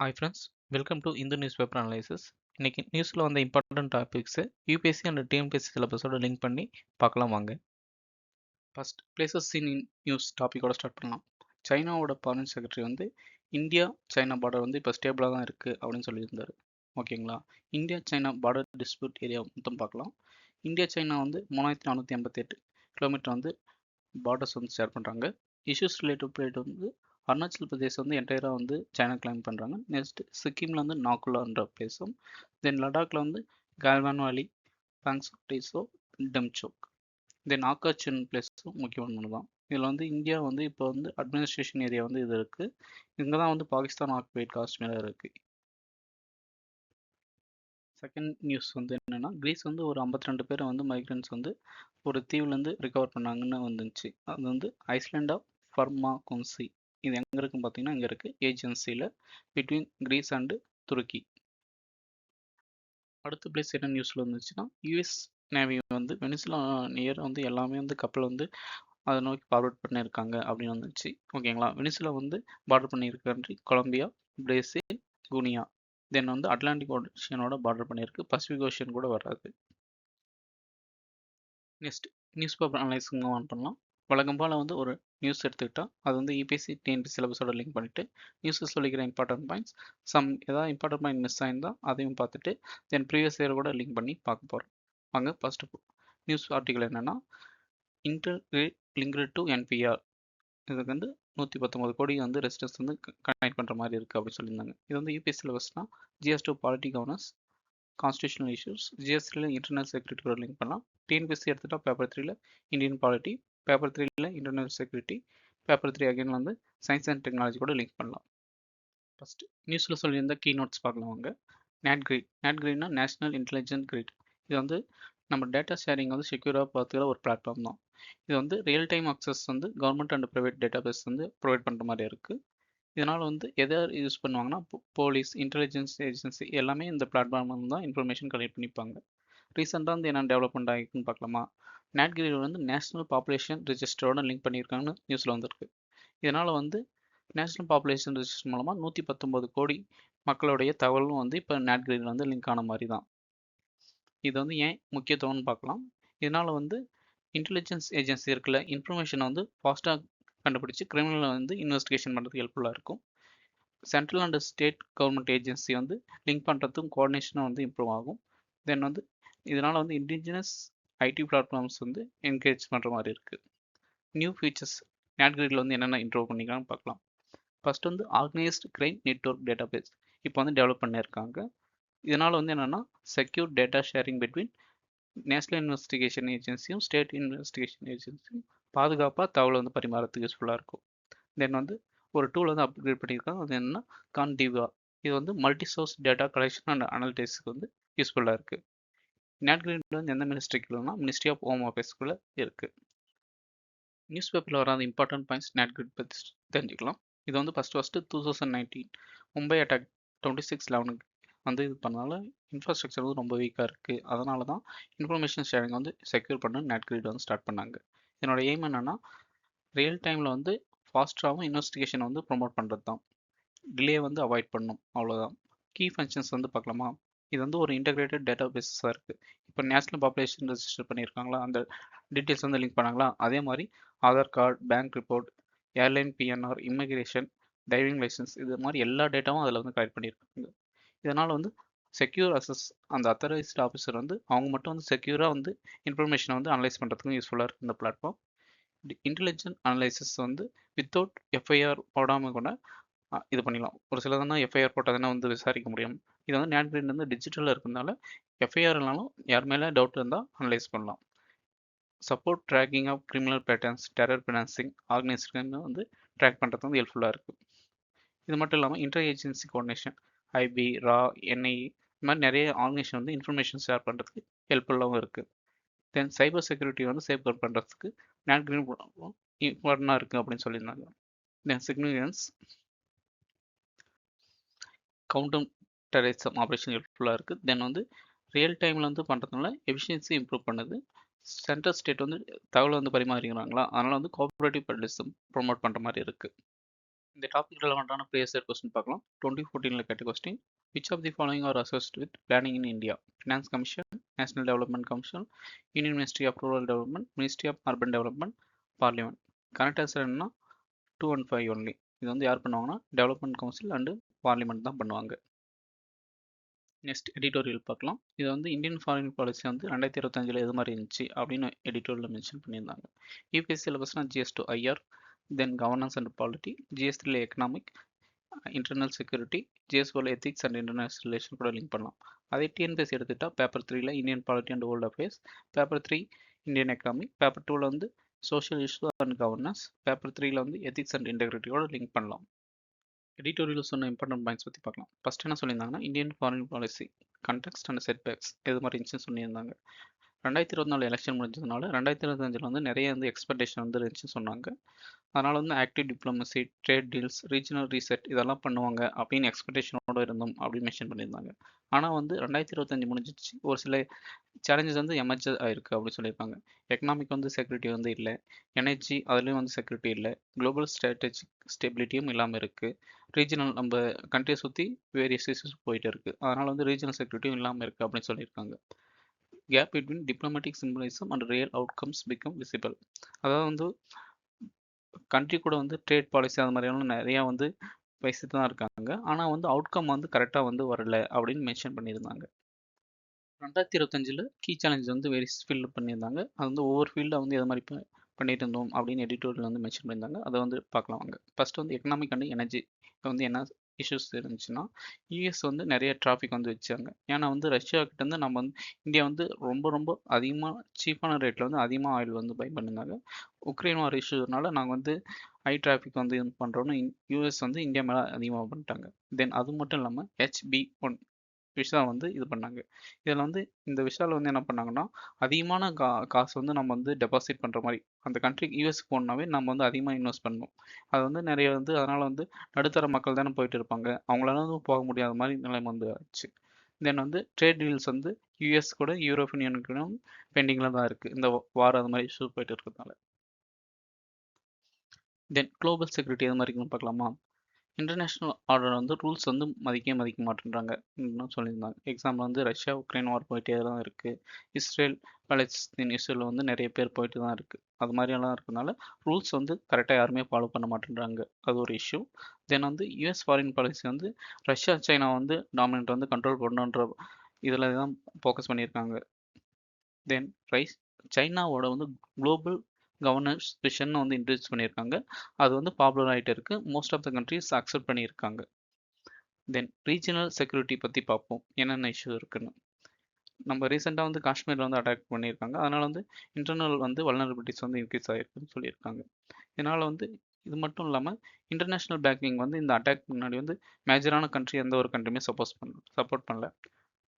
Hi friends, welcome to Hindu news paper analysis. இன்னைக்கு நியூஸில் வந்த important topics UPSC and TNPSC சிலபஸோட லிங்க் பண்ணி பார்க்கலாம் வாங்க. ஃபர்ஸ்ட் பிளேசஸ் இன் நியூஸ் டாப்பிக்கோட ஸ்டார்ட் பண்ணலாம். சைனாவோட ஃபாரின் செக்ரட்டரி வந்து இந்தியா சைனா பார்டர் வந்து இப்போ ஸ்டேபிளாக தான் இருக்குது அப்படின்னு சொல்லியிருந்தாரு. ஓகேங்களா? India China border dispute area மொத்தம் பார்க்கலாம். இந்தியா சைனா வந்து 3488 கிலோமீட்டர் வந்து பார்டர்ஸ் வந்து ஷேர் பண்ணுறாங்க. இஷ்யூஸ் ரிலேட்டட் வந்து அருணாச்சல் பிரதேஷ் வந்து என்டையராக வந்து சைனா கிளைம் பண்ணுறாங்க. நெக்ஸ்ட் சிக்கிமில் வந்து நாக்குலான்ற பிளேஸும், தென் லடாக்ல வந்து கால்வான் வேலி, பாங்சோட்டிஸோ, டெம்சோக், தென் ஆக்காச்சின் பிளேஸும் முக்கியமானது தான். இதில் வந்து இந்தியா வந்து இப்போ வந்து அட்மினிஸ்ட்ரேஷன் ஏரியா வந்து இது இருக்குது. இங்கே தான் வந்து பாகிஸ்தான் ஆக்குபைட் காஷ்மீராக இருக்குது. செகண்ட் நியூஸ் வந்து என்னென்னா, கிரீஸ் வந்து ஒரு 52 பேரை வந்து மைக்ரன்ஸ் வந்து ஒரு தீவுலேருந்து ரிகவர் பண்ணாங்கன்னு வந்துச்சு. அது வந்து ஐஸ்லேண்ட் ஆஃப் ஃபர்மாகோன்சி. இது எங்கே இருக்குன்னு பார்த்தீங்கன்னா, இங்கே இருக்குது ஏஜென்சியில் பிட்வீன் கிரீஸ் அண்டு துருக்கி. அடுத்த பிளேஸ் என்ன நியூஸில் வந்துச்சுன்னா, யூஎஸ் நேவி வந்து வெனிசுலா நியர் வந்து எல்லாமே வந்து கப்பல் வந்து அதை நோக்கி ஃபார்வர்ட் பண்ணியிருக்காங்க அப்படின்னு வந்துச்சு. ஓகேங்களா? வெனிசுலா வந்து பார்டர் பண்ணியிருக்க கண்ட்ரி கொலம்பியா, பிரேசில், குனியா. தென் வந்து அட்லாண்டிக் ஓஷனோட பார்டர் பண்ணியிருக்கு. பசிபிக் ஓஷன் கூட வராது. நெக்ஸ்ட் நியூஸ் பேப்பர் அனலைஸிங் ஆன் பண்ணலாம். வழக்கம் போல் வந்து ஒரு நியூஸ் எடுத்துக்கிட்டால் அது வந்து இபிஎஸ்சி டிஎன்பிஎஸ்சி சிலபஸோட லிங்க் பண்ணிவிட்டு நியூஸில் சொல்லிக்கிற இம்பார்ட்டன்ட் பாயிண்ட்ஸ், ஏதாவது இம்பார்ட்டன்ட் பாயிண்ட் மிஸ் ஆயிருந்தால் அதையும் பார்த்துட்டு தென் ப்ரீவியஸ் இயர் கூட லிங்க் பண்ணி பார்க்க போகிறோம். வாங்க ஃபஸ்ட்டு நியூஸ் ஆர்டிக்கல் என்னென்னா, இன்டர்கிரேட் லிங்க்டு டு என்பிஆர். இதுக்கு வந்து 119 கோடி வந்து ரெசிடென்ஸ் வந்து கனெக்ட் பண்ணுற மாதிரி இருக்குது அப்படின்னு சொல்லியிருந்தாங்க. இது வந்து யூபிஎஸ்சி சிலபஸ்னால் GS two polity governance, constitutional issues, ஜிஎஸ்டியில் இன்டர்னல் செக்யூரிட்டியோட லிங்க் பண்ணலாம். டிஎன்பிஎஸ்சி எடுத்துகிட்டா பேப்பர் 3ல இந்தியன் பாலிட்டி, பேப்பர் 3ல இன்டர்னல் செக்யூரிட்டி, பேப்பர் 3 அகைன் வந்து சயின்ஸ் அண்ட் டெக்னாலஜி கூட லிங்க் பண்ணலாம். ஃபஸ்ட்டு நியூஸில் சொல்லியிருந்த கீ நோட்ஸ் பார்க்கலாம் வாங்க. நேட்கிரிட்னா நேஷனல் இன்டெலிஜென்ட் கிரிட். இது வந்து நம்ம டேட்டா ஷேரிங் வந்து செக்யூராக பார்த்துக்கிற ஒரு பிளாட்ஃபார்ம் தான். இது வந்து ரியல் டைம் அக்சஸ் வந்து government and private database வந்து ப்ரொவைட் பண்ணுற மாதிரி இருக்குது. இதனால் வந்து எதை யூஸ் பண்ணுவாங்கன்னா, போலீஸ், இன்டெலிஜென்ஸ் ஏஜென்சி எல்லாமே இந்த பிளாட்ஃபார்ம் தான் இன்ஃபர்மேஷன் கலெக்ட் பண்ணிப்பாங்க. ரீசெண்டாக வந்து என்ன டெவலப்மெண்ட் ஆகிருக்குன்னு பார்க்கலாமா? நேட்கிரிட் வந்து நேஷனல் பாப்புலேஷன் ரிஜிஸ்டரோட லிங்க் பண்ணியிருக்காங்கன்னு நியூஸில் வந்திருக்கு. இதனால் வந்து நேஷனல் பாப்புலேஷன் ரிஜிஸ்டர் மூலமாக 119 கோடி மக்களுடைய தகவலும் வந்து இப்போ நேட்கிரிட் வந்து லிங்க் ஆன மாதிரி தான். இது வந்து ஏன் முக்கியத்துவம்னு பார்க்கலாம். இதனால் வந்து இன்டெலிஜென்ஸ் ஏஜென்சி இருக்குல்ல, இன்ஃபர்மேஷனை வந்து ஃபாஸ்ட்டாக கண்டுபிடிச்சி கிரிமினலை வந்து இன்வெஸ்டிகேஷன் பண்ணுறதுக்கு ஹெல்ப்ஃபுல்லாக இருக்கும். Central and state government agency வந்து லிங்க் பண்ணுறதுக்கும் கோஆர்டினேஷனும் வந்து இம்ப்ரூவ் ஆகும். தென் வந்து இதனால் வந்து இண்டிஜினஸ் ஐடி பிளாட்ஃபார்ம்ஸ் வந்து என்கரேஜ் பண்ணுற மாதிரி இருக்குது. நியூ ஃபீச்சர்ஸ் நேட்கிரிடில் வந்து என்னென்ன இம்ப்ரூவ் பண்ணிக்கலாம்னு பார்க்கலாம். ஃபர்ஸ்ட் வந்து organised crime network database இப்போ வந்து டெவலப் பண்ணியிருக்காங்க. இதனால் வந்து என்னென்னா, secure data sharing between national investigation ஏஜென்சியும் ஸ்டேட் இன்வெஸ்டிகேஷன் ஏஜென்சியும் பாதுகாப்பாக தகவல் வந்து பரிமாறத்துக்கு யூஸ்ஃபுல்லாக இருக்கும். தென் வந்து ஒரு டூல் வந்து அப்கிரேட் பண்ணியிருக்காங்க. அது என்னன்னா கான்டிவா. இது வந்து multi source data collection and அனலிட்டிக்ஸ்க்கு வந்து யூஸ்ஃபுல்லாக இருக்குது. நேட்கிரிட் வந்து எந்த மினிஸ்ட்ரிக்குள்ளனா மினிஸ்ட்ரி ஆஃப் ஹோம் அஃபேர்ஸ்க்குள்ளே இருக்குது. நியூஸ் பேப்பரில் வராத இம்பார்ட்டன்ட் பாயிண்ட்ஸ் நேட்கிரிட் பற்றி தெரிஞ்சுக்கலாம். இது வந்து ஃபஸ்ட்டு 2019 மும்பை அட்டாக் 26/11 வந்து இது பண்ணனால இன்ஃப்ராஸ்ட்ரக்சர் வந்து ரொம்ப வீக்காக இருக்குது. அதனால தான் இன்ஃபர்மேஷன் ஷேரிங் வந்து செக்யூர் பண்ண நேட்கிரிட் வந்து ஸ்டார்ட் பண்ணாங்க. என்னோட எய்ம் என்னென்னா, ரியல் டைமில் வந்து ஃபாஸ்ட்டாகவும் இன்வெஸ்டிகேஷன் வந்து ப்ரொமோட் பண்ணுறது தான். டிலே வந்து அவாய்ட் பண்ணணும், அவ்வளோதான். கீ ஃபங்க்ஷன்ஸ் வந்து பார்க்கலாமா? இது வந்து ஒரு இன்டகிரேட்டட் டேட்டா பேஸஸாக இருக்குது. இப்போ நேஷனல் பாப்புலேஷன் ரெஜிஸ்டர் பண்ணியிருக்காங்களா, அந்த டீட்டெயில்ஸ் வந்து லிங்க் பண்ணாங்களா, அதே மாதிரி Aadhaar card, bank report, airline PNR, immigration, driving licence, இது மாதிரி எல்லா டேட்டாவும் அதில் வந்து கலெக்ட் பண்ணியிருக்காங்க. இதனால் வந்து செக்யூர் அசஸ் அந்த அத்தரைஸ்ட் ஆஃபீஸர் வந்து அவங்க மட்டும் வந்து செக்யூராக வந்து இன்ஃபர்மேஷனை வந்து அனலைஸ் பண்ணுறதுக்கும் யூஸ்ஃபுல்லாக இருக்குது இந்த பிளாட்ஃபார்ம். இன்டெலிஜென்ட் அனலைசிஸ் வந்து வித்தவுட் எஃப்ஐஆர் போடாமல் கூட இது பண்ணிடலாம். ஒரு சிலதான் எஃப்ஐஆர் போட்டால் வந்து விசாரிக்க முடியும். இது வந்து நேட்கிரிட் வந்து டிஜிட்டலில் இருக்கிறதுனால எஃப்ஐஆர்னாலும் யார் மேலே டவுட் இருந்தால் அனலைஸ் பண்ணலாம். Support tracking of criminal patterns, terror financing, organisation வந்து ட்ராக் பண்ணுறது வந்து ஹெல்ப்ஃபுல்லாக இருக்குது. இது மட்டும் இல்லாமல் இன்டர் ஏஜென்சி கோஆர்டினேஷன், ஐபி, ரா, என்ஐ, இது மாதிரி நிறைய ஆர்கனைசேஷன் வந்து இன்ஃபர்மேஷன் ஷேர் பண்ணுறதுக்கு ஹெல்ப்ஃபுல்லாகவும் இருக்குது. தென் சைபர் செக்யூரிட்டி வந்து சேஃப்கார்ட் பண்ணுறதுக்கு நேட்கிரிட் இம்பார்ட்டண்டாக இருக்குது அப்படின்னு சொல்லியிருந்தாங்க. தென் சிக்னிஃபிகன்ஸ் கவுண்டர் டெரரிசம் ஆப்ரேஷன் ஹெல்ப்ஃபுல்லாக இருக்குது. தென் வந்து ரியல் டைமில் வந்து பண்ணுறதுனால எஃபிஷியன்சி இம்ப்ரூவ் பண்ணுது. சென்ட்ரல் ஸ்டேட் வந்து தகவல் வந்து பரிமாறிக்கிறாங்களா, அதனால் வந்து கோஆப்ரேட்டிவ் டெரரிசம் ப்ரொமோட் பண்ணுற மாதிரி இருக்குது. இந்த டாபிக் ரெலவெண்ட்டான ப்ரீவியஸ் இயர் கொஸ்டின் பார்க்கலாம். 2014ல் கேட்ட question, which of the following are associated with planning in India? Finance commission, national development commission, union ministry of rural development, ministry of urban development, parliament. Correct answer என்னன்னா 2 and 5 only. இது வந்து யார் பண்ணுவாங்கன்னா development council and parliament தான் பண்ணுவாங்க. Next editorial பார்க்கலாம். இது வந்து இந்தியன் ஃபாரின் பாலிசி வந்து 2025ல் எது மாதிரி இருந்துச்சு அப்படின்னு எடிட்டோரியலில் மென்ஷன் பண்ணியிருந்தாங்க. யூபிஎஸ்சி சிலபஸ்னா GS2 IR, then governance and polity, GS3ல எக்கனாமிக், இன்டர்னல் செக்யூரிட்டி, GS4ல எத்திக்ஸ் அண்ட் இன்டர்நேஷனல் ரிலேஷன் கூட லிங்க் பண்ணலாம். அதே டிஎன்பிஎஸ்சி எடுத்துட்டா பேப்பர் 3ல Indian polity and world affairs, paper 3 Indian economic, paper 2ல வந்து social issue and governance, paper 3ல வந்து எத்திக்ஸ் அண்ட் இன்டெகிரிட்டியோட லிங்க் பண்ணலாம். எடிட்டோரியல் சொன்ன இம்பார்ட்டன்ட் பாயிண்ட்ஸ் பற்றி பார்க்கலாம். ஃபர்ஸ்ட் என்ன சொல்லியிருந்தாங்கன்னா Indian foreign policy context and setbacks எது மாதிரி இருந்துச்சுன்னு சொல்லியிருந்தாங்க. 2024 எலெக்ஷன் முடிஞ்சதுனால 2025 வந்து நிறைய வந்து எக்ஸ்பெக்டேஷன் வந்து இருந்துச்சுன்னு சொன்னாங்க. அதனால் வந்து active diplomacy, trade deals, regional reset இதெல்லாம் பண்ணுவாங்க அப்படின்னு எக்ஸ்பெக்டேஷனோட இருந்தோம் அப்படின்னு மென்ஷன் பண்ணியிருந்தாங்க. ஆனால் வந்து 2025 முடிஞ்சிச்சு, ஒரு சில சேலஞ்சஸ் வந்து எமர்ஜ் ஆயிருக்கு அப்படின்னு சொல்லியிருக்காங்க. எக்கனாமிக் வந்து செக்யூரிட்டி வந்து இல்லை, எனர்ஜி அதுலேயும் வந்து செக்யூரிட்டி இல்லை, குளோபல் ஸ்ட்ராட்டஜிக் ஸ்டெபிலிட்டியும் இல்லாமல் இருக்குது, ரீஜனல் நம்ம கண்ட்ரியை சுற்றி வேரியஸ் இஷ்யூஸ் போயிட்டு இருக்குது, அதனால் வந்து ரீஜனல் செக்யூரிட்டியும் இல்லாமல் இருக்குது அப்படின்னு சொல்லியிருக்காங்க. Gap between diplomatic symbolism and real outcomes become visible. அதாவது வந்து கண்ட்ரி கூட வந்து ட்ரேட் பாலிசி அது மாதிரியான நிறையா வந்து பேசிட்டு தான் இருக்காங்க, ஆனால் வந்து அவுட்கம் வந்து கரெக்டாக வந்து வரல அப்படின்னு மென்ஷன் பண்ணியிருந்தாங்க. 2025ல் கீ சேலஞ்ச் வந்து வேரியஸ் ஃபீல்டு பண்ணியிருந்தாங்க. அது வந்து ஒவ்வொரு ஃபீல்டில் வந்து எது மாதிரி பண்ணிட்டு இருந்தோம் அப்படின்னு எடிட்டோரியல் வந்து மென்ஷன் பண்ணியிருந்தாங்க. அதை வந்து பார்க்கலாம் வாங்க. ஃபர்ஸ்ட் வந்து எக்கனாமிக் அண்ட் எனர்ஜி வந்து என்ன இஷ்யூஸ் இருந்துச்சுன்னா, யூஎஸ் வந்து நிறைய டிராஃபிக் வந்து வச்சாங்க. ஏன்னா வந்து ரஷ்யா கிட்டேருந்து நம்ம வந்து இந்தியா வந்து ரொம்ப ரொம்ப அதிகமாக சீப்பான ரேட்டில் வந்து அதிகமாக ஆயில் வந்து பை பண்ணியிருந்தாங்க. உக்ரைன் வார் இஷ்யூனால நாங்கள் வந்து ஹை டிராஃபிக் வந்து இது பண்ணுறோன்னு யூஎஸ் வந்து இந்தியா மேலே அதிகமாக பண்ணிட்டாங்க. தென் அது மட்டும் இல்லாமல் HB1 விஷா வந்து இது பண்ணாங்க. இதில் வந்து இந்த விஷாவில் வந்து என்ன பண்ணாங்கன்னா, அதிகமான காசு வந்து நம்ம வந்து டெபாசிட் பண்ணுற மாதிரி அந்த கண்ட்ரி யூஎஸ்க்கு போகணுன்னாவே நம்ம வந்து அதிகமாக இன்வெஸ்ட் பண்ணணும். அது வந்து நிறைய வந்து அதனால் வந்து நடுத்தர மக்கள் தானே போயிட்டு இருப்பாங்க, அவங்களால வந்து போக முடியாத மாதிரி நிலைமை வந்து ஆச்சு. தென் வந்து ட்ரேட் டீல்ஸ் வந்து யூஎஸ் கூட யூரோப்பியன் யூனியனுக்கும் பெண்டிங்கில் தான் இருக்குது, இந்த வார் அது மாதிரி இஷ்யூ போயிட்டு இருக்கிறதுனால. தென் குளோபல் செக்யூரிட்டி எது மாதிரி இருக்குன்னு பார்க்கலாமா. இன்டர்நேஷ்னல் ஆர்டர் வந்து ரூல்ஸ் வந்து மதிக்க மாட்டேன்றாங்க சொல்லியிருந்தாங்க. எக்ஸாம்பிள் வந்து ரஷ்யா உக்ரைன் வார் போயிட்டே தான் இருக்குது, இஸ்ரேல் பலஸ்தீன் இஸ்ரேலில் வந்து நிறைய பேர் போயிட்டு தான் இருக்குது. அது மாதிரியெல்லாம் இருக்கிறதுனால ரூல்ஸ் வந்து கரெக்டாக யாருமே ஃபாலோ பண்ண மாட்டேன்றாங்க, அது ஒரு இஷ்யூ. தென் வந்து யூஎஸ் ஃபாரின் பாலிசி வந்து ரஷ்யா சைனா வந்து டாமினேட் வந்து கண்ட்ரோல் பண்ணணுன்ற இதில் தான் ஃபோக்கஸ் பண்ணியிருக்காங்க. தென் சைனாவோட வந்து குளோபல் கவர்னன்ஸ் விஷன் வந்து இன்ட்ரடியூஸ் பண்ணியிருக்காங்க. அது வந்து பாப்புலர் ஆகிட்டு இருக்கு, most of the countries accept பண்ணியிருக்காங்க. தென் ரீஜனல் செக்யூரிட்டி பற்றி பார்ப்போம், என்னென்ன இஷ்யூ இருக்குன்னு. நம்ம ரீசெண்டாக வந்து காஷ்மீரில் வந்து அட்டாக் பண்ணியிருக்காங்க, அதனால் வந்து இன்டர்னல் வந்து வல்னரபிலிட்டிஸ் வந்து இன்க்ரீஸ் ஆகிருக்குன்னு சொல்லியிருக்காங்க. இதனால் வந்து இது மட்டும் இல்லாமல் இன்டர்நேஷ்னல் பேங்கிங் வந்து இந்த அட்டாக் முன்னாடி வந்து மேஜரான கண்ட்ரி எந்த ஒரு கண்ட்ரியுமே சப்போர்ட் பண்ணல.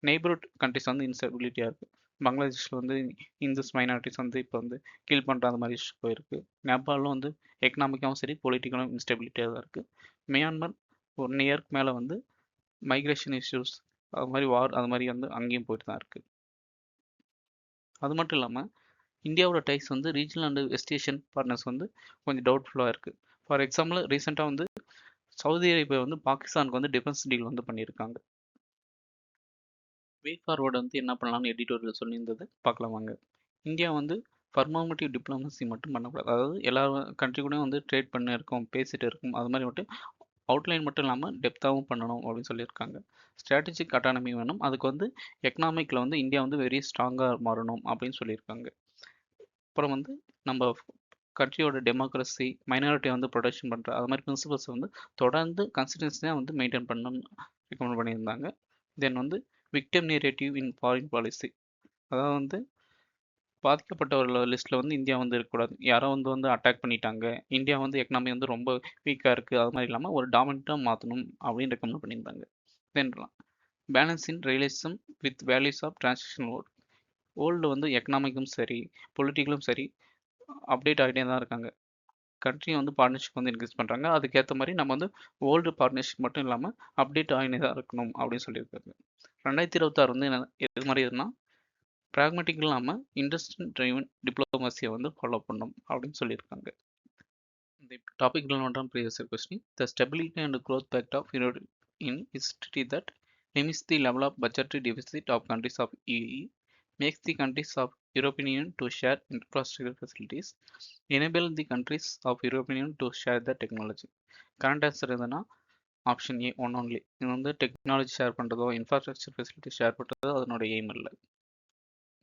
நெய்பர்ஹுட் கண்ட்ரிஸ் வந்து இன்ஸ்டபிலிட்டியாக இருக்குது. பங்களாதேஷில் வந்து இந்துஸ் மைனாரிட்டிஸ் வந்து இப்போ வந்து கீல் பண்ணுற அந்த மாதிரி இஷ்யூ போயிருக்கு. நேபாளிலும் வந்து எக்கனாமிக்காகவும் சரி பொலிட்டிக்கலும் இன்ஸ்டபிலிட்டியாக தான் இருக்குது. மியான்மர் 1 இயர்க்கு மேலே வந்து மைக்ரேஷன் இஷ்யூஸ் அது மாதிரி வார் அது மாதிரி வந்து அங்கேயும் போயிட்டு தான் இருக்குது. அது மட்டும் இல்லாமல் இந்தியாவோட டைஸ் வந்து regional and west Asian partners வந்து கொஞ்சம் டவுட்ஃபுல்லாக இருக்குது. ஃபார் எக்ஸாம்பிள் ரீசெண்டாக வந்து சவுதி அரேபியா வந்து பாகிஸ்தானுக்கு வந்து டிஃபென்ஸ் டீல் வந்து பண்ணியிருக்காங்க. வே ஃபார்வர்டு வந்து என்ன பண்ணலாம்னு எடிட்டோரியல் சொல்லியிருந்தது பார்க்கலாம் வாங்க. இந்தியா வந்து பர்மாமெட்டிவ் டிப்ளமசி மட்டும் பண்ணக்கூடாது, அதாவது எல்லா கண்ட்ரி கூடயும் வந்து ட்ரேட் பண்ண இருக்கும், பேசிட்டு இருக்கும், அது மாதிரி மட்டும் அவுட்லைன் மட்டும் இல்லாமல் டெப்த்தாகவும் பண்ணணும் அப்படின்னு சொல்லியிருக்காங்க. ஸ்ட்ராட்டஜிக் அட்டானமி வேணும், அதுக்கு வந்து எக்கனாமிக்கில் வந்து இந்தியா வந்து வெரி ஸ்ட்ராங்காக மாறணும் அப்படின்னு சொல்லியிருக்காங்க. அப்புறம் வந்து நம்ம கண்ட்ரியோட டெமோக்ரஸி மைனாரிட்டியை வந்து ப்ரொடெக்ஷன் பண்ணுற அது மாதிரி பிரின்சிபல்ஸை வந்து தொடர்ந்து கன்சிஸ்டன்சியாக வந்து மெயின்டைன் பண்ணணும்னு ரெக்கமெண்ட் பண்ணியிருந்தாங்க. தென் வந்து விக்டிம் நேரேட்டிவ் இன் ஃபாரின் பாலிசி, அதாவது வந்து பாதிக்கப்பட்டவர்கள் லிஸ்ட்டில் வந்து இந்தியா வந்து இருக்கக்கூடாது. யாரோ வந்து அட்டாக் பண்ணிட்டாங்க, இந்தியா வந்து எக்கனாமி வந்து ரொம்ப வீக்காக இருக்குது, அது மாதிரி இல்லாமல் ஒரு டாமினண்ட்டாக மாற்றணும் அப்படின்னு ரெக்கமெண்ட் பண்ணியிருந்தாங்க. Then balance in realism with values of transitional world. World வந்து எக்கனாமிக்கும் சரி பொலிட்டிக்கலும் சரி அப்டேட் ஆகிட்டே தான் இருக்காங்க. கண்ட்ரி வந்து பார்ட்னர்ஷிப் வந்து இன்க்ரீஸ் பண்ணுறாங்க, அதுக்கேற்ற மாதிரி நம்ம வந்து வேர்ல்டு பார்ட்னர்ஷிப் மட்டும் இல்லாமல் அப்டேட் ஆகினே தான் இருக்கணும் அப்படின்னு சொல்லியிருக்காங்க. 2026 வந்து எது மாதிரி இருந்தால் ப்ராக்மெட்டிக் இல்லாமல் இண்டஸ்ட்ரி ட்ரைவன் டிப்ளமசியை வந்து ஃபாலோ பண்ணணும் அப்படின்னு சொல்லியிருக்காங்க. The topic relevant on previous questioning. The Stability and Growth Pact of Europe in is treaty that limits the level of budgetary deficit of countries of EU, makes the countries of European Union to share infrastructure facilities, enable the countries of European Union to share the technology. Current answer எதுனா option A one only. இது வந்து technology share பண்ணுறதோ infrastructure facility share பண்ணுறதோ அதனோட aim இல்லை.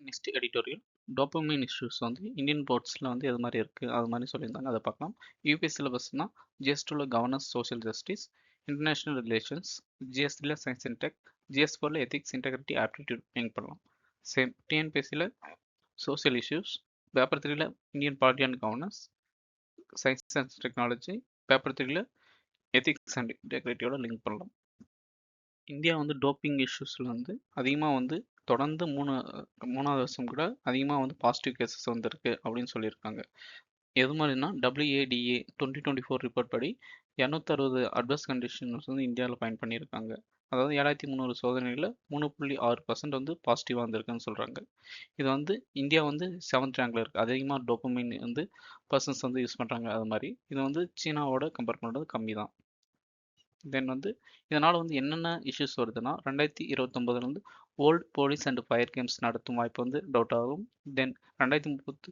Next editorial dopamine issues வந்து Indian போர்ட்ஸில் வந்து எது மாதிரி இருக்குது அது மாதிரி சொல்லியிருந்தாங்க, அதை பார்க்கலாம். யூபிஎஸ் சிலபஸ்னால் ஜிஎஸ்2ல governance social justice, international relations, ஜிஎஸ்3ல சயின்ஸ் அண்ட் டெக், ஜிஎஸ்4ல எத்திக்ஸ் இன்டெகிரிட்டி ஆப்டிடியூட் லிங்க் பண்ணலாம். சேம் டிஎன்பிஎஸ்சியில் சோஷியல் இஷ்யூஸ், பேப்பர் 3ல Indian polity and governance, science and technology, paper 3ல எத்திக்ஸ் அண்ட் இன்டெகிரிட்டியோட லிங்க் பண்ணலாம். இந்தியா வந்து டோப்பிங் இஷ்யூஸில் வந்து அதிகமாக வந்து தொடர்ந்து மூணாவது வருஷம் கூட அதிகமாக வந்து பாசிட்டிவ் கேசஸ் வந்துருக்கு அப்படின்னு சொல்லியிருக்காங்க. எது மாதிரினா WADA 2024 ரிப்போர்ட் படி 260 அட்வர்ஸ் கண்டிஷன்ஸ் வந்து இந்தியாவில் பயன் பண்ணியிருக்காங்க. அதாவது 7300 சோதனைகளில் 3.6% வந்து பாசிட்டிவாக வந்திருக்குன்னு சொல்கிறாங்க. இது வந்து இந்தியா வந்து 7th ரேங்கில் இருக்குது. அதிகமாக டோப்பமைன் வந்து பர்சன்ஸ் வந்து யூஸ் பண்ணுறாங்க. அது மாதிரி இது வந்து சீனாவோட கம்பேர் பண்ணுறது கம்மி தான். தென் வந்து இதனால் வந்து என்னென்ன இஷ்யூஸ் வருதுன்னா 2029 வந்து world police and fire games நடத்தும் வாய்ப்பு வந்து டவுட் ஆகும். தென் 2030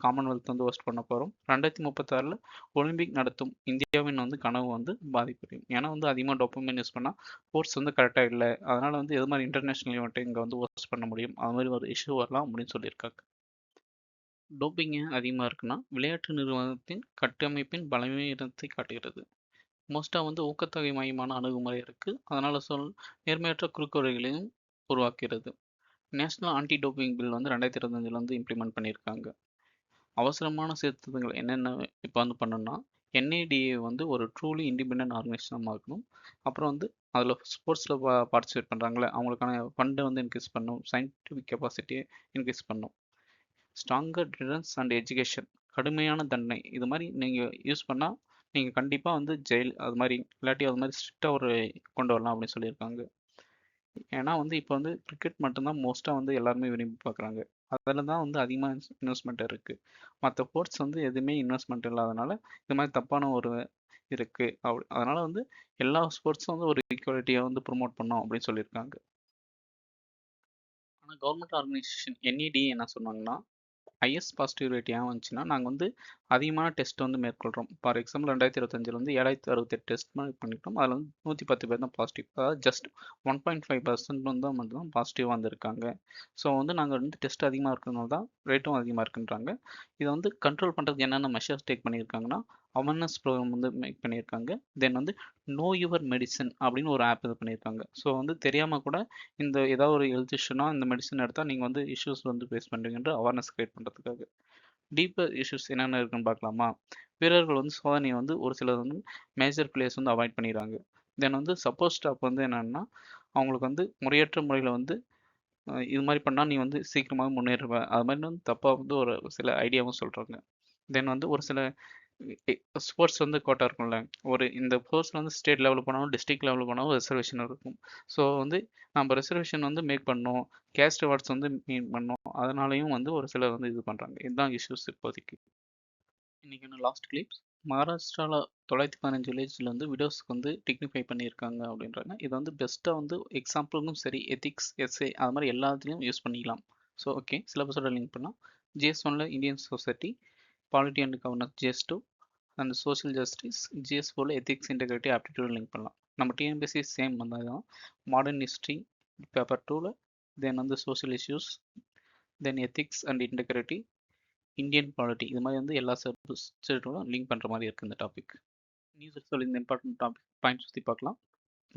காமன்வெல்த் வந்து ஹோஸ்ட் பண்ண போகிறோம். 2036 ஒலிம்பிக் நடத்தும் இந்தியாவின் வந்து கனவு வந்து பாதிப்படையும். ஏன்னா வந்து அதிகமாக டோப்பமைன் யூஸ் பண்ணால் ஸ்போர்ட்ஸ் வந்து கரெக்டாக இல்லை, அதனால் வந்து எது மாதிரி இன்டர்நேஷ்னல் ஈவெண்ட்டை இங்கே வந்து ஹோஸ்ட் பண்ண முடியும், அது மாதிரி ஒரு இஷ்யூ வரலாம் அப்படின்னு சொல்லியிருக்காங்க. டோப்பிங் அதிகமாக இருக்குன்னா விளையாட்டு நிறுவனத்தின் கட்டமைப்பின் பலவீனத்தை காட்டுகிறது. மோஸ்ட்டாக வந்து ஊக்கத்தொகை மையமான அணுகுமுறை இருக்குது, அதனால் நேர்மையற்ற குறுக்குவழிகளையும் உருவாக்கிறது. நேஷ்னல் ஆன்டி டோப்பிங் பில் வந்து 2025 வந்து இம்ப்ளிமெண்ட் பண்ணியிருக்காங்க. அவசரமான சீர்திருத்தங்கள் என்னென்ன இப்போ வந்து பண்ணணும்னா NADA வந்து ஒரு ட்ரூலி இண்டிபெண்ட் ஆர்கனைசேஷனாக இருக்கணும். அப்புறம் வந்து அதில் ஸ்போர்ட்ஸில் பார்ட்டிசிபேட் பண்ணுறாங்களே அவங்களுக்கான ஃபண்டை வந்து இன்க்ரீஸ் பண்ணணும், சயின்டிஃபிக் கெப்பாசிட்டியை இன்க்ரீஸ் பண்ணணும். ஸ்ட்ராங்கர் டிஃபரன்ஸ் அண்ட் எஜுகேஷன், கடுமையான தண்டனை இது மாதிரி நீங்கள் யூஸ் பண்ணால் நீங்கள் கண்டிப்பாக வந்து ஜெயில் அது மாதிரி இல்லாட்டி அது மாதிரி ஸ்ட்ரிக்டாக ஒரு கொண்டு வரலாம் அப்படின்னு சொல்லியிருக்காங்க. ஏன்னா வந்து இப்போ வந்து கிரிக்கெட் மட்டும்தான் மோஸ்ட்டாக வந்து எல்லாருமே விரும்பி பார்க்குறாங்க. அதில் தான் வந்து அதிகமாக இன்வெஸ்ட்மெண்ட் இருக்குது. மற்ற ஸ்போர்ட்ஸ் வந்து எதுவுமே இன்வெஸ்ட்மெண்ட் இல்லாதனால இது மாதிரி தப்பான ஒரு இருக்குது. அதனால் வந்து எல்லா ஸ்போர்ட்ஸும் வந்து ஒரு ஈக்குவாலிட்டியை வந்து ப்ரொமோட் பண்ணோம் அப்படின்னு சொல்லியிருக்காங்க. ஆனால் கவர்மெண்ட் ஆர்கனைசேஷன் NADA என்ன சொன்னாங்கன்னா ஹையஸ்ட் பாசிட்டிவ் ரேட் ஏன் வந்துச்சுன்னா நாங்கள் வந்து அதிகமான டெஸ்ட் வந்து மேற்கொள்கிறோம். ஃபார் எக்ஸாம்பிள் 2025 வந்து 7068 டெஸ்ட் பண்ணிட்டோம். அதில் வந்து 110 பேர் தான் பாசிட்டிவ், அதாவது ஜஸ்ட் 1.5% வந்து மட்டும்தான் பாசிட்டிவாக வந்திருக்காங்க. ஸோ வந்து நாங்கள் வந்து டெஸ்ட் அதிகமாக இருக்கிறதுனால தான் ரேட்டும் அதிகமாக இருக்குன்றாங்க. இதை வந்து கண்ட்ரோல் பண்ணுறதுக்கு என்னென்ன மெஷர்ஸ் டேக் பண்ணியிருக்காங்கன்னா அவேர்னஸ் ப்ரோக்ராம் வந்து மேக் பண்ணியிருக்காங்க. தென் வந்து நோ யுவர் மெடிசன் அப்படின்னு ஒரு ஆப் இது பண்ணியிருக்காங்க. ஸோ வந்து தெரியாமல் கூட இந்த ஏதாவது ஒரு ஹெல்த் இஷ்யூனா இந்த மெடிசன் எடுத்தால் நீங்கள் வந்து இஷ்யூஸ் வந்து ஃபேஸ் பண்ணுறீங்கன்ற அவேர்னஸ் கிரியேட் பண்ணுறதுக்காக. டீப்பர் இஷ்யூஸ் என்னென்ன இருக்குன்னு பார்க்கலாமா? வீரர்கள் வந்து சோதனையை வந்து ஒரு சிலர் வந்து மேஜர் பிளேயர்ஸ் வந்து அவாய்ட் பண்ணிடுறாங்க. தென் வந்து சப்போஸ் ஸ்டாப் வந்து என்னென்னா அவங்களுக்கு வந்து முறையற்ற முறையில் வந்து இது மாதிரி பண்ணால் நீ வந்து சீக்கிரமாக முன்னேறுவ அது மாதிரி வந்து தப்பாக வந்து ஒரு சில ஐடியாவும் சொல்கிறாங்க. தென் வந்து ஒரு சில ஸ்போர்ட்ஸ் வந்து கோட்டா இருக்கும்ல, ஒரு இந்த ஸ்போர்ட்ஸில் வந்து ஸ்டேட் லெவலில் போனாலும் டிஸ்ட்ரிக்ட் லெவலில் போனாலும் ரிசர்வேஷன் இருக்கும். ஸோ வந்து நம்ம ரிசர்வேஷன் வந்து மேக் பண்ணோம், கேஸ்ட் அவார்ட்ஸ் வந்து மீட் பண்ணோம், அதனாலையும் வந்து ஒரு சிலர் வந்து இது பண்ணுறாங்க. இதுதான் இஷ்யூஸ் இப்போதைக்கு. இன்றைக்கான லாஸ்ட் கிளிப்ஸ் மகாராஷ்டிராவில் 915 வில்லேஜில் வந்து விடோஸ்க்கு வந்து டிக்னிஃபை பண்ணியிருக்காங்க அப்படின்றாங்க. இது வந்து பெஸ்ட்டாக வந்து எக்ஸாம்பிளுக்கும் சரி எத்திக்ஸ் எஸ்ஏ அது மாதிரி எல்லாத்துலேயும் யூஸ் பண்ணிக்கலாம். ஸோ ஓகே, சிலபஸோட லிங்க் பண்ணால் GS1ல Indian society, polity and governance GS2 and social justice, GS4ல எத்திக்ஸ் இன்டெகிரிட்டி ஆப்டிடியூட் லிங்க் பண்ணலாம். நம்ம டிஎன்பிஎஸ்சி சேம் வந்தால் தான் மாடர்ன் ஹிஸ்ட்ரி பேப்பர் 2ல, தென் வந்து social issues, then ethics and integrity, Indian polity இது மாதிரி வந்து எல்லா சப்ஜெக்டும் லிங்க் பண்ணுற மாதிரி இருக்குது இந்த டாபிக். நியூஸ் சொல்லி இந்த இம்பார்ட்டன்ட் டாபிக் பாயிண்ட்ஸ் பற்றி பார்க்கலாம்.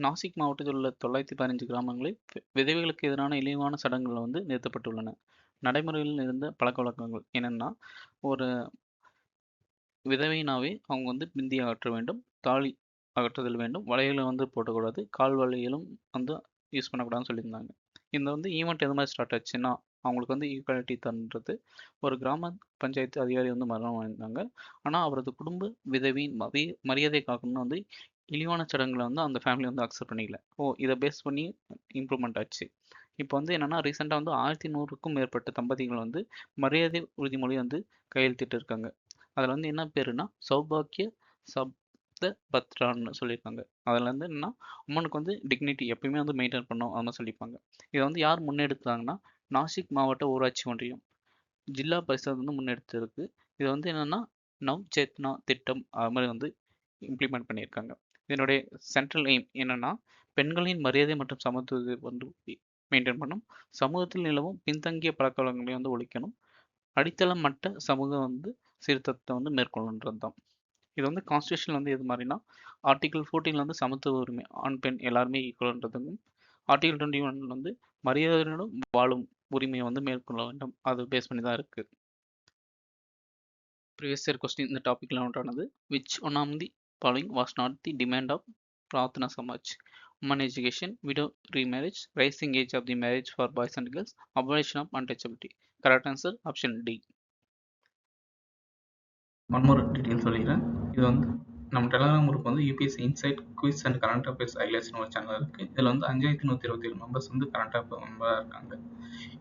நாசிக் மாவட்டத்தில் உள்ள 915 கிராமங்களில் விதவைகளுக்கு எதிரான இழிவான சடங்குகள் வந்து நிறுத்தப்பட்டுள்ளன. நடைமுறையில் இருந்த பழக்க வழக்கங்கள் என்னென்னா, ஒரு விதவைனாவே அவங்க வந்து பிந்தி அகற்ற வேண்டும், தாலி அகற்றுதல் வேண்டும், வளையலை வந்து போடக்கூடாது, கால் வளையலும் வந்து யூஸ் பண்ணக்கூடாதுன்னு சொல்லியிருந்தாங்க. இந்த வந்து ஈவெண்ட் எது மாதிரி ஸ்டார்ட் ஆச்சுன்னா அவங்களுக்கு வந்து ஈக்குவாலிட்டி தன்றது ஒரு கிராம பஞ்சாயத்து அதிகாரி வந்து மரணம் அடைந்தாங்க. ஆனால் அவரது குடும்ப விதவியின் மரியாதை காக்கணும்னு வந்து இழிவான சடங்குகளை வந்து அந்த ஃபேமிலி வந்து அக்செப்ட் பண்ணிக்கல. இதை பேஸ் பண்ணி இம்ப்ரூவ்மெண்ட் ஆச்சு. இப்போ வந்து என்னென்னா ரீசெண்டாக வந்து 1100க்கும் மேற்பட்ட தம்பதிகள் வந்து மரியாதை உறுதிமொழி வந்து கையெழுத்திட்டு இருக்காங்க. அதில் வந்து என்ன பேருனா சௌபாக்கிய சப்த பத்ரான்னு சொல்லியிருக்காங்க. அதில் வந்து என்னன்னா உமனுக்கு வந்து டிக்னிட்டி எப்பயுமே வந்து மெயின்டைன் பண்ணும் அது மாதிரி சொல்லியிருப்பாங்க. இதை வந்து யார் முன்னெடுத்தாங்கன்னா நாசிக் மாவட்ட ஊராட்சி ஒன்றியம் ஜில்லா பரிஷத் வந்து முன்னெடுத்திருக்கு. இது வந்து என்னன்னா நவ் சேத்னா திட்டம் அது மாதிரி வந்து இம்ப்ளிமெண்ட் பண்ணியிருக்காங்க. இதனுடைய சென்ட்ரல் எய்ம் என்னன்னா பெண்களின் மரியாதை மற்றும் சமத்துவத்தை வந்து மெயின்டைன் பண்ணும், சமூகத்தில் நிலவும் பின்தங்கிய பழக்கவழக்கங்களை வந்து ஒழிக்கணும், அடித்தள மட்ட சமூகம் வந்து சீர்திருத்தத்தை வந்து மேற்கொள்ளுன்றது தான். இது வந்து கான்ஸ்டியூஷன் வந்து எது மாதிரினா ஆர்டிகல் 14 வந்து சமத்துவ உரிமை ஆண் பெண் எல்லாருமே ஈக்குவல்ன்றதுக்கும், ஆர்டிகல் 21 வந்து மரியாதையுடன் வாழும் உரிமையை வந்து மேற்கொள்ள வேண்டும். அது பேஸ் பண்ணி தான் இருக்கு. ப்ரீவியஸ் இயர் கொஸ்டின் இந்த டாப்பிக்கில் ஒன்றானது which one of the following was not the demand of Prarthana Samaj? Woman education, widow remarriage, raising age of the marriage for boys and girls, abolition of untouchability. Correct answer option D. One more detail சொல்லிக்கிறேன். இது வந்து நம்ம Telegram group வந்து UPSC insight quiz and current affairs ஹைலைட்ஸ்னு ஒரு channel இருக்குது. இதில் வந்து 5127 மெம்பர்ஸ் வந்து கரண்ட் அஃபேர் மெம்பராக இருக்காங்க.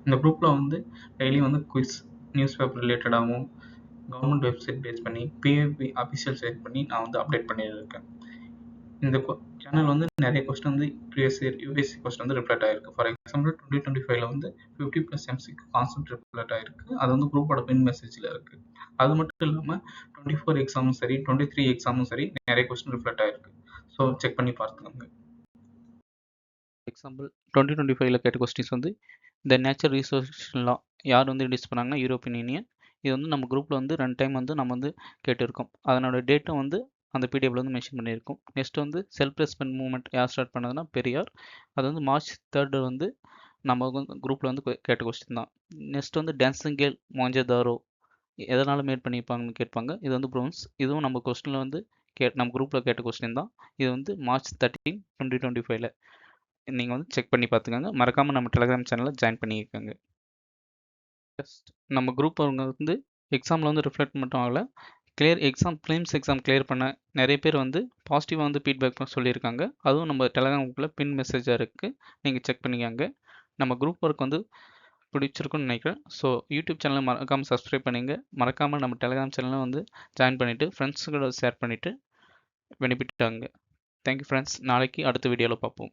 இந்த குரூப்பில் வந்து டெய்லி வந்து குவிஸ், நியூஸ் பேப்பர் ரிலேட்டடாகவும் கவர்மெண்ட் வெப்சைட் பேஸ் பண்ணி பிஏபி அஃபிஷியல் செட் பண்ணி நான் வந்து அப்டேட் பண்ணியிருக்கேன். இந்த சேனல் வந்து நிறைய கொஸ்டின் வந்து ப்ரீவியஸ் இயர் யூபிஎஸ்சி கொஸ்டின் வந்து ரிஃப்ளெக்ட் ஆயிருக்கு. ஃபார் எக்ஸாம்பிள் 2025 வந்து 50+ எம்சிக்கு கான்செப்ட் ரிஃப்ளெக்ட் ஆயிருக்கு. அது வந்து குரூப்போட பின் மெசேஜில் இருக்குது. அது மட்டும் இல்லாமல் 24 எக்ஸாமும் சரி 23 எக்ஸாமும் சரி நிறைய கொஸ்டின் ரிஃப்ளெக்ட் ஆயிருக்கு. ஸோ செக் பண்ணி பார்த்துக்கோங்க. எக்ஸாம்பிள் 2025 கேட்ட கொஸ்டின்ஸ் வந்து இந்த நேச்சர் ரிசோர்ஸ் லா யார் வந்து இன்ட்ரடியூஸ் பண்ணாங்கன்னா யூரோப்பியன் யூனியன். இது வந்து நம்ம குரூப்பில் வந்து 2 டைம் வந்து நம்ம வந்து கேட்டிருக்கோம். அதனோட டேட்டும் வந்து அந்த பிடிஎஃப்ல வந்து மென்ஷன் பண்ணியிருக்கோம். நெக்ஸ்ட் வந்து செல்ஃப் ரெஸ்பெக்ட் மூவ்மெண்ட் யார் ஸ்டார்ட் பண்ணதுன்னா பெரியார். அது வந்து March 3 வந்து நம்ம வந்து குரூப்பில் வந்து கேட்ட கொஸ்டின் தான். நெக்ஸ்ட் வந்து டான்சிங் கேர்ள் மொஹஞ்சதாரோ எதனால் மேட் பண்ணியிருப்பாங்கன்னு கேட்பாங்க. இது வந்து ப்ரோன்ஸ். இதுவும் நம்ம கொஸ்டினில் வந்து நம்ம குரூப்பில் கேட்ட கொஸ்டின் தான். இது வந்து March 13, 2025 நீங்கள் வந்து செக் பண்ணி பார்த்துக்கோங்க. மறக்காமல் நம்ம டெலகிராம் சேனலில் ஜாயின் பண்ணிக்கோங்க. நம்ம குரூப் அவங்க வந்து எக்ஸாமில் வந்து ரிஃப்ளெக்ட் மட்டும் ஆகலை, ப்ரிலிம்ஸ் எக்ஸாம் கிளியர் பண்ண நிறைய பேர் வந்து பாசிட்டிவாக வந்து ஃபீட்பேக் சொல்லியிருக்காங்க. அதுவும் நம்ம டெலகிராம் குரூப்பில் பின் மெசேஜாக இருக்குது, நீங்கள் செக் பண்ணிக்கோங்க. நம்ம குரூப் ஒர்க் வந்து பிடிச்சிருக்குன்னு நினைக்கிறேன். ஸோ யூடியூப் சேனலை மறக்காமல் சப்ஸ்கிரைப் பண்ணிங்க. மறக்காமல் நம்ம டெலகிராம் சேனலை வந்து ஜாயின் பண்ணிவிட்டு ஃப்ரெண்ட்ஸுங்களோட ஷேர் பண்ணிவிட்டு பெனிஃபிட் ஆகுங்க. Thank you friends. நாளைக்கு அடுத்த வீடியோவில் பார்ப்போம்.